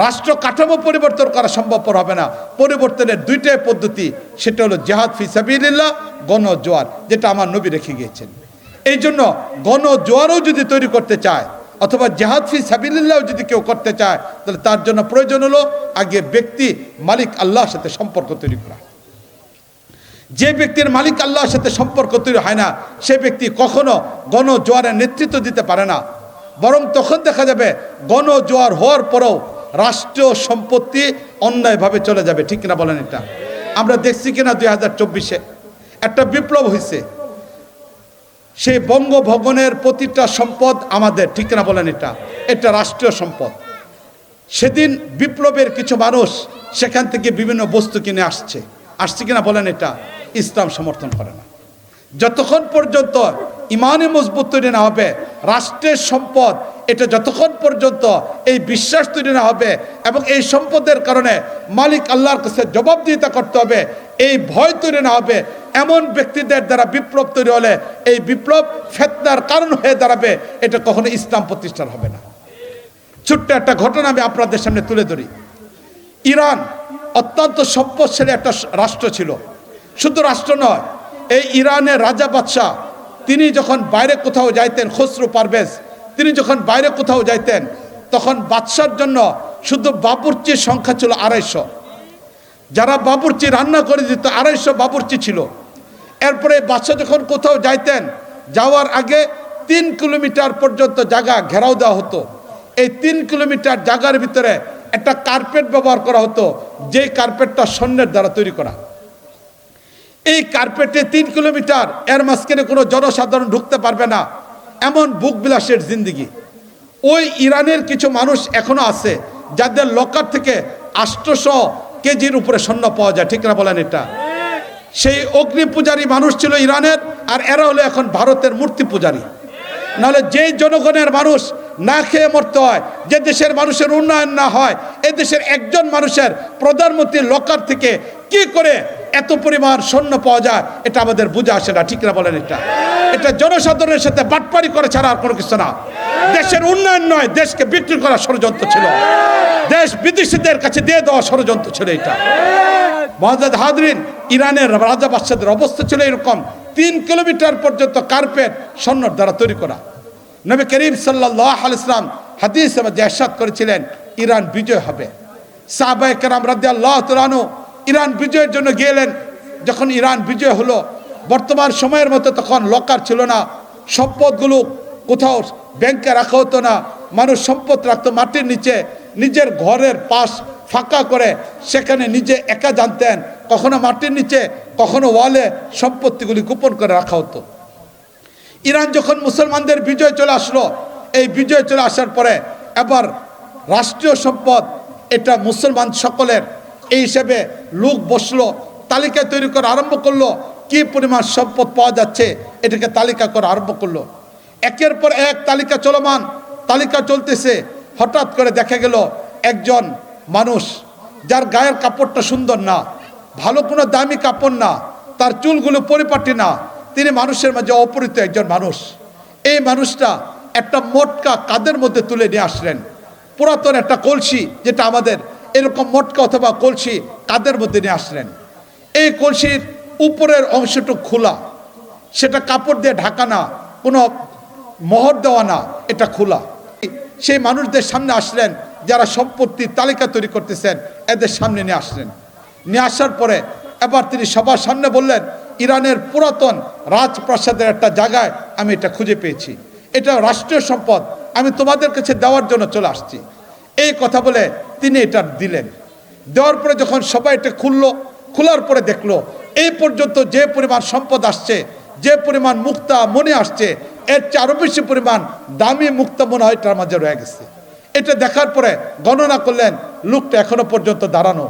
রাষ্ট্র কাঠামো পরিবর্তন করা সম্ভবপর হবে না। পরিবর্তনের 2টাই পদ্ধতি, সেটা হলো জিহাদ ফি সাবিলিল্লাহ, গণজোয়ার, যেটা আমার নবী রেখে গিয়েছেন। এই জন্য গণজোয়ারও যদি তৈরি করতে চায়, অথবা জিহাদ ফি সাবিলিল্লাহ যদি কেউ করতে চায়, তাহলে তার জন্য প্রয়োজন হলো আগে ব্যক্তি মালিক আল্লাহর সাথে সম্পর্ক তৈরি করা। যে ব্যক্তির মালিক আল্লাহর সাথে সম্পর্ক তৈরি হয় না, সে ব্যক্তি কখনো গণজোয়ারের নেতৃত্ব দিতে পারে না। বরং তখন দেখা যাবে গণজোয়ার হওয়ার পরেও রাষ্ট্রীয় সম্পত্তি অন্যায়ভাবে চলে যাবে। ঠিক কিনা বলেন? এটা আমরা দেখছি কিনা 2024-এ একটা বিপ্লব হয়েছে, সেই বঙ্গভবনের প্রতিটা সম্পদ আমাদের। ঠিক কিনা বলেন? এটা রাষ্ট্রীয় সম্পদ। সেদিন বিপ্লবের কিছু মানুষ সেখান থেকে বিভিন্ন বস্তু কিনে আসছে কিনা বলেন? এটা ইসলাম সমর্থন করে না। যতক্ষণ পর্যন্ত ইমানে মজবুত তৈরি না হবে, রাষ্ট্রের সম্পদ এটা যতক্ষণ পর্যন্ত এই বিশ্বাস তৈরি না হবে এবং এই সম্পদের কারণে মালিক আল্লাহর কাছে জবাবদিহিতা করতে হবে, এই ভয় তৈরি না হবে, এমন ব্যক্তিদের দ্বারা বিপ্লব তৈরি হলে এই বিপ্লব ফিতনার কারণ হয়ে দাঁড়াবে, এটা কখনো ইসলাম প্রতিষ্ঠার হবে না। ছোট্ট একটা ঘটনা আমি আপনাদের সামনে তুলে ধরি। ইরান অত্যন্ত সম্পদশালী একটা রাষ্ট্র ছিল। শুধু রাষ্ট্র নয়, এই ইরানের রাজা বাদশাহ তিনি যখন বাইরে কোথাও যাইতেন, খসরু পারভেজ, তিনি যখন বাইরে কোথাও যাইতেন তখন বাদশার জন্য শুধু বাবুর্চির সংখ্যা ছিল 250। যারা বাবুর্চি রান্না করে দিত 250 বাবুর্চি ছিল। এরপরে বাদশাহ যখন কোথাও যাইতেন, যাওয়ার আগে 3 কিলোমিটার পর্যন্ত জায়গা ঘেরাও দেওয়া হতো। এই 3 কিলোমিটার জায়গার ভিতরে একটা কার্পেট ব্যবহার করা হতো, যেই কার্পেটটা স্বর্ণের দ্বারা তৈরি করা। এই কার্পেটে 3 কিলোমিটার, এর মাঝখানে কোনো জনসাধারণ ঢুকতে পারবে না, এমন বুক বিলাসের জিন্দিগি। ওই ইরানের কিছু মানুষ এখনো আছে যাদের লকার থেকে 800 কেজির উপরে স্বর্ণ পাওয়া যায়। ঠিক না বলেন? এটা সেই অগ্নি পূজারী মানুষ ছিল ইরানের, আর এরা হলো এখন ভারতের মূর্তি পূজারী। নাহলে যেই জনগণের মানুষ না খেয়ে মরতে হয়, যে দেশের মানুষের উন্নয়ন না হয়, এ দেশের একজন মানুষের প্রধানমন্ত্রীর লকার থেকে কি করে এত পরিমাণ স্বর্ণ পাওয়া যায়, এটা আমাদের বুঝে আসে না। ঠিক না বলেন? এটা জনসাধারণের সাথে বাটপারি করে ছাড়া আর কোনো কিছু না। দেশের উন্নয়ন নয়, দেশকে বিক্রি করার ষড়যন্ত্র ছিল, দেশ বিদেশিদের কাছে দিয়ে দেওয়া ষড়যন্ত্র ছিল এটা। মুআজ্জাজ হাজরিন, ইরানের রাজা বাদশাদের অবস্থা ছিল এরকম। 3 কিলোমিটার পর্যন্ত কার্পেট স্বর্ণের দ্বারা তৈরি করা। নবী করিম সাল্লাল্লাহু আলাইহি ওয়াসাল্লাম হাদিসে ইরশাদ করেছিলেন ইরান বিজয় হবে। সাহাবায়ে কেরাম রাদিয়াল্লাহু তাআলা আনহু ইরান বিজয়ের জন্য গেলেন। যখন ইরান বিজয় হলো, বর্তমান সময়ের মতো তখন লকার ছিল না, সম্পদগুলো কোথাও ব্যাংকে রাখা হতো না, মানুষ সম্পদ রাখতো মাটির নিচে, নিজের ঘরের পাশ ফাঁকা করে সেখানে নিজে একা জানতেন, কখনো মাটির নিচে কখনো ওয়ালে সম্পত্তিগুলি গোপন করে রাখা হতো। ইরান যখন মুসলমানদের বিজয় চলে আসলো, এই বিজয় চলে আসার পরে এবার রাষ্ট্রীয় সম্পদ এটা মুসলমান সকলের, এই হিসেবে লোক বসলো, তালিকা তৈরি করা আরম্ভ করলো, কি পরিমাণ সম্পদ পাওয়া যাচ্ছে এটাকে তালিকা করা আরম্ভ করলো। একের পর এক তালিকা চলমান, তালিকা চলতেছে। হঠাৎ করে দেখা গেল একজন মানুষ যার গায়ের কাপড়টা সুন্দর না, ভালো কোনো দামি কাপড় না, তার চুলগুলো পরিপাটি না, তিনি মানুষের মাঝে অপরিচিত একজন মানুষ। এই মানুষটা একটা মটকা কাদের মধ্যে তুলে নিয়ে আসলেন, পুরাতন একটা কলসি, যেটা আমাদের এরকম মটকা অথবা কলসি কাদের মধ্যে নিয়ে আসলেন। এই কলসির উপরের অংশটুকু খোলা, সেটা কাপড় দিয়ে ঢাকা না, কোনো মোহর দেওয়া না, এটা খোলা। সেই মানুষদের সামনে আসলেন যারা সম্পত্তির তালিকা তৈরি করতেছেন, এদের সামনে নিয়ে আসলেন। নিয়ে আসার পরে এবার তিনি সবার সামনে বললেন, ইরানের পুরাতন রাজপ্রাসাদের একটা জায়গায় আমি এটা খুঁজে পেয়েছি, এটা রাষ্ট্রীয় সম্পদ, আমি তোমাদের কাছে দেওয়ার জন্য চলে আসছি। এই কথা বলে তিনি এটা দিলেন। দেওয়ার পরে যখন সবাই এটা খুললো, খোলার পরে দেখলো এই পর্যন্ত যে পরিমাণ সম্পদ আসছে, যে পরিমাণ মুক্তা মনে আসছে, এর চেয়ে আরও বেশি পরিমাণ দামি মুক্তা মনে হয় এটার মাঝে রয়ে গেছে। এটা দেখার পরে গণনা করলেন, লোকটা এখনো পর্যন্ত দাঁড়ানো,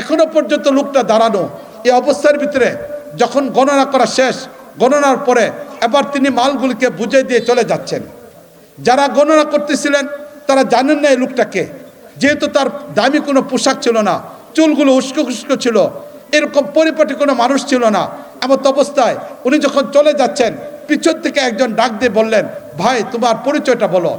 এখনো পর্যন্ত লোকটা দাঁড়ানো। এই অবস্থার ভিতরে যখন গণনা করা শেষ, গণনার পরে এবার তিনি মালগুলিকে বুঝিয়ে দিয়ে চলে যাচ্ছেন। যারা গণনা করতেছিলেন তারা জানেন না এই লোকটাকে, যেহেতু তার দামি কোনো পোশাক ছিল না, চুলগুলো উস্কো খুস্কো ছিল, এরকম পরিপাটি কোনো মানুষ ছিল না। এমন অবস্থায় উনি যখন চলে যাচ্ছেন, পিছন থেকে একজন ডাক দিয়ে বললেন, ভাই তোমার পরিচয়টা বলো।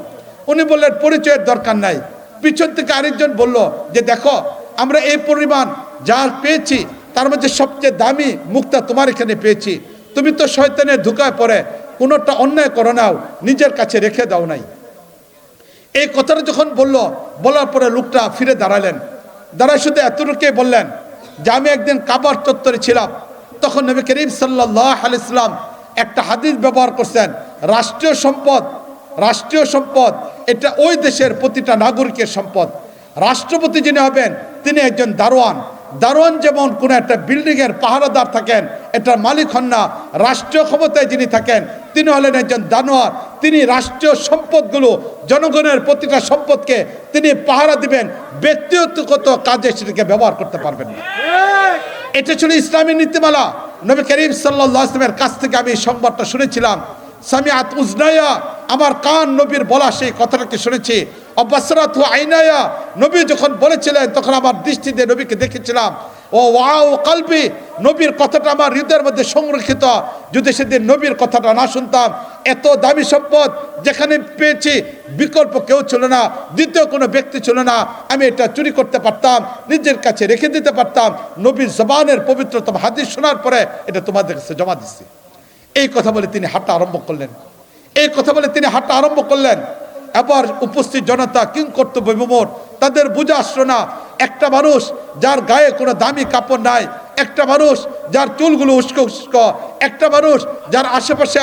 উনি বললেন পরিচয়ের দরকার নাই। পিছন থেকে আরেকজন বলল যে দেখো, আমরা এই পরিমাণ যা পেয়েছি তার মধ্যে সবচেয়ে দামি মুক্তা তোমার এখানে পেয়েছি, তুমি তো শয়তানের ধোঁকায় পড়ে কোনোটা অন্যায় করো নাও, নিজের কাছে রেখে দাও নাই। এই কথাটা যখন বলার পরে লোকটা ফিরে দাঁড়ালেন, দাঁড়ায় শুধু এতটুকুই বললেন যে আমি একদিন কাবার চত্বরে ছিলাম, তখন নবী করিম সাল্লাল্লাহু আলাইহি ওয়াসাল্লাম একটা হাদিস ব্যবহার করছেন, রাষ্ট্রীয় সম্পদ রাষ্ট্রীয় সম্পদ, এটা ওই দেশের প্রতিটা নাগরিকের সম্পদ। রাষ্ট্রপতি যিনি হবেন তিনি একজন দারোয়ান। দারোয়ান যেমন কোনো একটা বিল্ডিংয়ের পাহারাদার থাকেন, এটার মালিক হন না। রাষ্ট্রীয় ক্ষমতায় যিনি থাকেন তিনি হলেন একজন দারোয়ান। তিনি রাষ্ট্রীয় সম্পদগুলো, জনগণের প্রতিটা সম্পদকে তিনি পাহারা দিবেন, ব্যক্তিগত কাজে সেটাকে ব্যবহার করতে পারবেন না। এটা ছিল ইসলামী নীতিমালা। নবী করিম সাল্লাল্লাহু আলাইহি ওয়াসাল্লামের কাছ থেকে আমি এই সংবাদটা শুনেছিলাম। সামিআত উজনায়া, আমার কান নবীর বলা সেই কথাটাকে শুনেছি। অবাসরাতু আইনায়া, নবী যখন বলেছিলেন তখন আমার দৃষ্টিতে নবীকে দেখেছিলাম। ও ওয়াও কলবি, নবীর কথাটা আমার হৃদয়ের মধ্যে সংরক্ষিত। যদি সেদিন নবীর কথাটা না শুনতাম, এত দামি সম্পদ যেখানে পেয়েছি বিকল্প কেউ ছিল না, দ্বিতীয় কোনো ব্যক্তি ছিল না, আমি এটা চুরি করতে পারতাম, নিজের কাছে রেখে দিতে পারতাম। নবীর জবানের পবিত্রতম হাদিস শোনার পরে এটা তোমাদের কাছে জমা দিচ্ছি। এই কথা বলে তিনি হাঁটা আরম্ভ করলেন। এই কথা বলে তিনি হাঁটা আরম্ভ করলেন। এবার উপস্থিত জনতা কিং কর্তব্য বিমূঢ়, তাদের বুঝে আসলো না। একটা মানুষ যার গায়ে কোনো দামি কাপড় নাই, একটা মানুষ যার চুলগুলো উস্কো উস্কো, একটা মানুষ যার আশেপাশে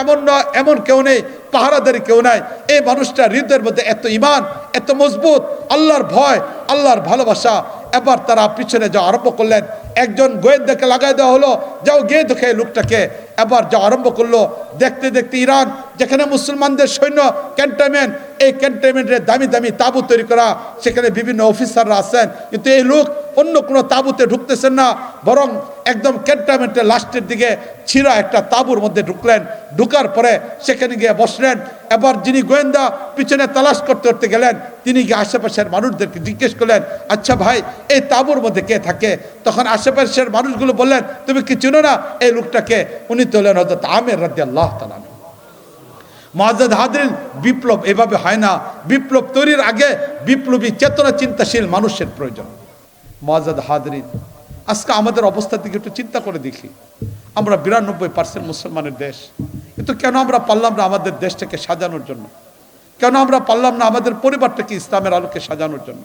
এমন কেউ নেই, পাহারাদারি কেউ নাই, এই মানুষটা হৃদয়ের মধ্যে এত ঈমান, এত মজবুত, আল্লাহর ভয়, আল্লাহর ভালোবাসা। এবার তারা পিছনে যাওয়া আরম্ভ করলেন। একজন গোয়েন্দাকে লাগাই দেওয়া হলো, যাও গিয়ে দেখে লোকটাকে। এবার যাওয়া আরম্ভ করলো। দেখতে দেখতে ইরান, যেখানে মুসলমানদের সৈন্য ক্যান্টনমেন্ট, এই ক্যান্টনমেন্টের দামি দামি তাঁবু তৈরি করা, সেখানে বিভিন্ন অফিসাররা আছেন, কিন্তু এই লোক অন্য কোনো তাঁবুতে ঢুকতেছেন না, বরং একদম ক্যান্টনমেন্টের লাস্টের দিকে ছিঁড়া একটা তাঁবুর মধ্যে ঢুকলেন। ঢুকার পরে সেখানে গিয়ে বসলেন। এবার যিনি গোয়েন্দা পিছনে তালাশ করতে করতে গেলেন, তিনি গিয়ে আশেপাশের মানুষদেরকে জিজ্ঞেস করলেন, আচ্ছা ভাই, এই তাঁবুর মধ্যে কে থাকে? তখন আশেপাশের মানুষগুলো বললেন, তুমি কি চিনো না এই লোকটাকে? উনি তো হলেন হযরত আমের রাদিয়াল্লাহু তাআলা। মুআজ্জাজ হাজরিন, বিপ্লব এভাবে হয় না। বিপ্লব তৈরির আগে বিপ্লবী চেতনা চিন্তাশীল মানুষের প্রয়োজন। মুআজ্জাজ হাজরিন, আজকে আমাদের অবস্থার দিকে একটু চিন্তা করে দেখি। আমরা ৯২% মুসলমানের দেশ, কিন্তু কেন আমরা পারলাম না আমাদের দেশটাকে সাজানোর জন্য? কেন আমরা পারলাম না আমাদের পরিবারটাকে ইসলামের আলোকে সাজানোর জন্য?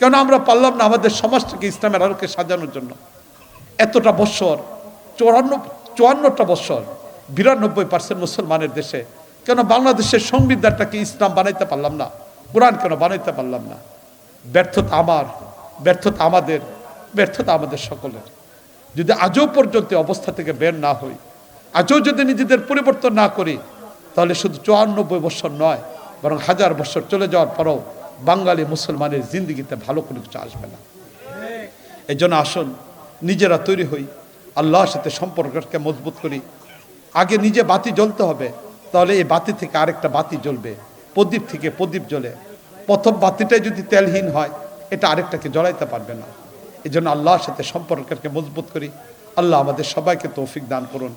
কেন আমরা পারলাম না আমাদের সমাজটাকে ইসলামের আলোকে সাজানোর জন্য? এতটা বৎসর, 54টা বৎসর ৯২% মুসলমানের দেশে কেন বাংলাদেশের সংবিধানটাকে ইসলাম বানাইতে পারলাম না? কোরআন কেন বানাইতে পারলাম না? ব্যর্থতা আমার, ব্যর্থতা আমাদের, ব্যর্থতা আমাদের সকলের। যদি আজও পর্যন্ত অবস্থা থেকে বের না হই, আজও যদি নিজেদের পরিবর্তন না করি, তাহলে শুধু ৯৪ বছর নয়, বরং 1000 বছর চলে যাওয়ার পরেও বাঙালি মুসলমানের জিন্দিগিতে ভালো কোনো কিছু আসবে না। এই জন্য আসুন নিজেরা তৈরি হই, আল্লাহর সাথে সম্পর্ককে মজবুত করি। আগে নিজে বাতি জ্বলতে হবে, তাহলে এই বাতি থেকে আরেকটা বাতি জ্বলবে, প্রদীপ থেকে প্রদীপ জ্বলে। প্রথম বাতিটাই যদি তেলহীন হয়, এটা আরেকটাকে জ্বলাইতে পারবে না। এই জন্য আল্লাহর সাথে সম্পর্ককে মজবুত করি। আল্লাহ আমাদের সবাইকে তৌফিক দান করুন।